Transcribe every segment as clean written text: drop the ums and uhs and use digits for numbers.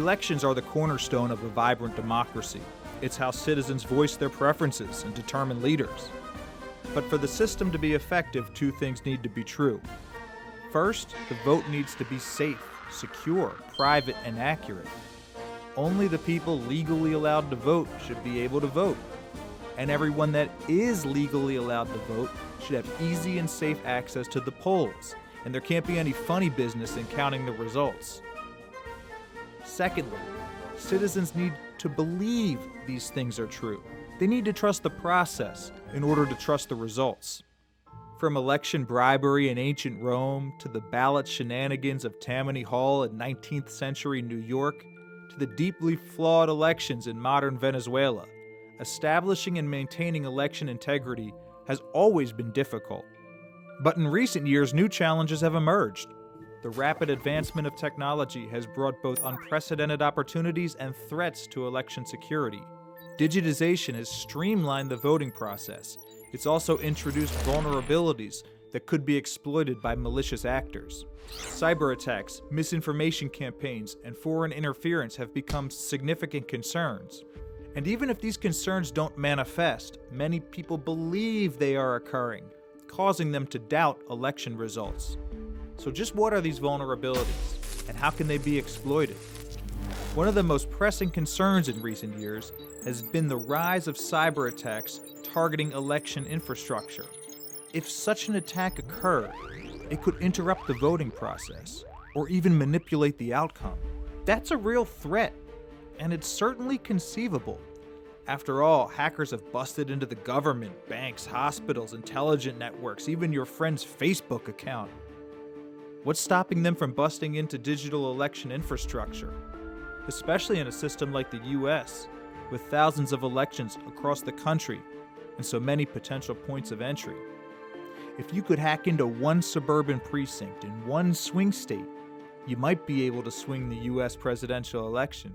Elections are the cornerstone of a vibrant democracy. It's how citizens voice their preferences and determine leaders. But for the system to be effective, two things need to be true. First, the vote needs to be safe, secure, private, and accurate. Only the people legally allowed to vote should be able to vote. And everyone that is legally allowed to vote should have easy and safe access to the polls, and there can't be any funny business in counting the results. Secondly, citizens need to believe these things are true. They need to trust the process in order to trust the results. From election bribery in ancient Rome to the ballot shenanigans of Tammany Hall in 19th century New York to the deeply flawed elections in modern Venezuela, establishing and maintaining election integrity has always been difficult. But in recent years, new challenges have emerged. The rapid advancement of technology has brought both unprecedented opportunities and threats to election security. Digitization has streamlined the voting process. It's also introduced vulnerabilities that could be exploited by malicious actors. Cyberattacks, misinformation campaigns, and foreign interference have become significant concerns. And even if these concerns don't manifest, many people believe they are occurring, causing them to doubt election results. So just what are these vulnerabilities, and how can they be exploited? One of the most pressing concerns in recent years has been the rise of cyberattacks targeting election infrastructure. If such an attack occurred, it could interrupt the voting process, or even manipulate the outcome. That's a real threat, and it's certainly conceivable. After all, hackers have busted into the government, banks, hospitals, intelligence networks, even your friend's Facebook account. What's stopping them from busting into digital election infrastructure? Especially in a system like the US, with thousands of elections across the country and so many potential points of entry. If you could hack into one suburban precinct in one swing state, you might be able to swing the US presidential election.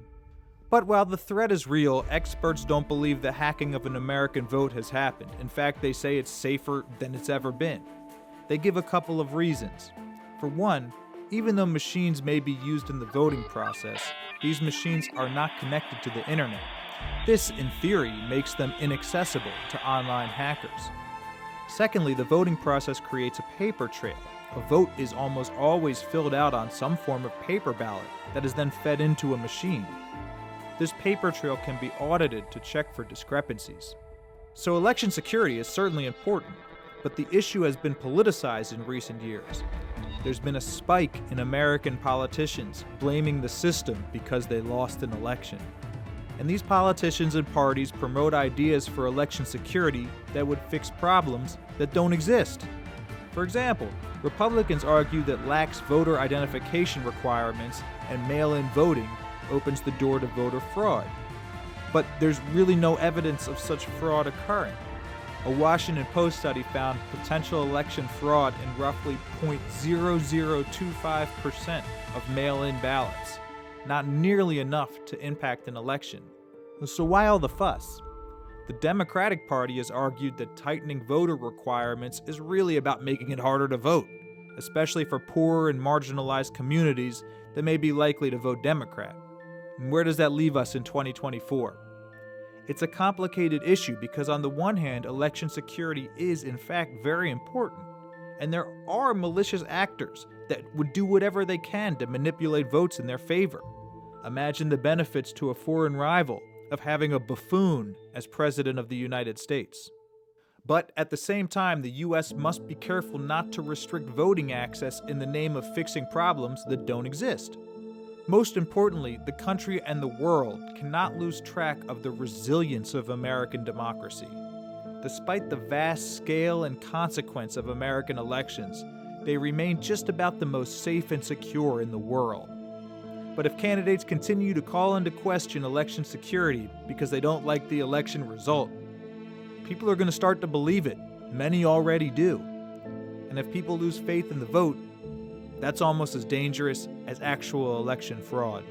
But while the threat is real, experts don't believe the hacking of an American vote has happened. In fact, they say it's safer than it's ever been. They give a couple of reasons. For one, even though machines may be used in the voting process, these machines are not connected to the internet. This, in theory, makes them inaccessible to online hackers. Secondly, the voting process creates a paper trail. A vote is almost always filled out on some form of paper ballot that is then fed into a machine. This paper trail can be audited to check for discrepancies. So election security is certainly important, but the issue has been politicized in recent years. There's been a spike in American politicians blaming the system because they lost an election. And these politicians and parties promote ideas for election security that would fix problems that don't exist. For example, Republicans argue that lax voter identification requirements and mail-in voting opens the door to voter fraud. But there's really no evidence of such fraud occurring. A Washington Post study found potential election fraud in roughly 0.0025% of mail-in ballots, not nearly enough to impact an election. So why all the fuss? The Democratic Party has argued that tightening voter requirements is really about making it harder to vote, especially for poorer and marginalized communities that may be likely to vote Democrat. And where does that leave us in 2024? It's a complicated issue because on the one hand, election security is in fact very important, and there are malicious actors that would do whatever they can to manipulate votes in their favor. Imagine the benefits to a foreign rival of having a buffoon as president of the United States. But at the same time, the US must be careful not to restrict voting access in the name of fixing problems that don't exist. Most importantly, the country and the world cannot lose track of the resilience of American democracy. Despite the vast scale and consequence of American elections, they remain just about the most safe and secure in the world. But if candidates continue to call into question election security because they don't like the election result, people are going to start to believe it. Many already do. And if people lose faith in the vote, that's almost as dangerous as actual election fraud.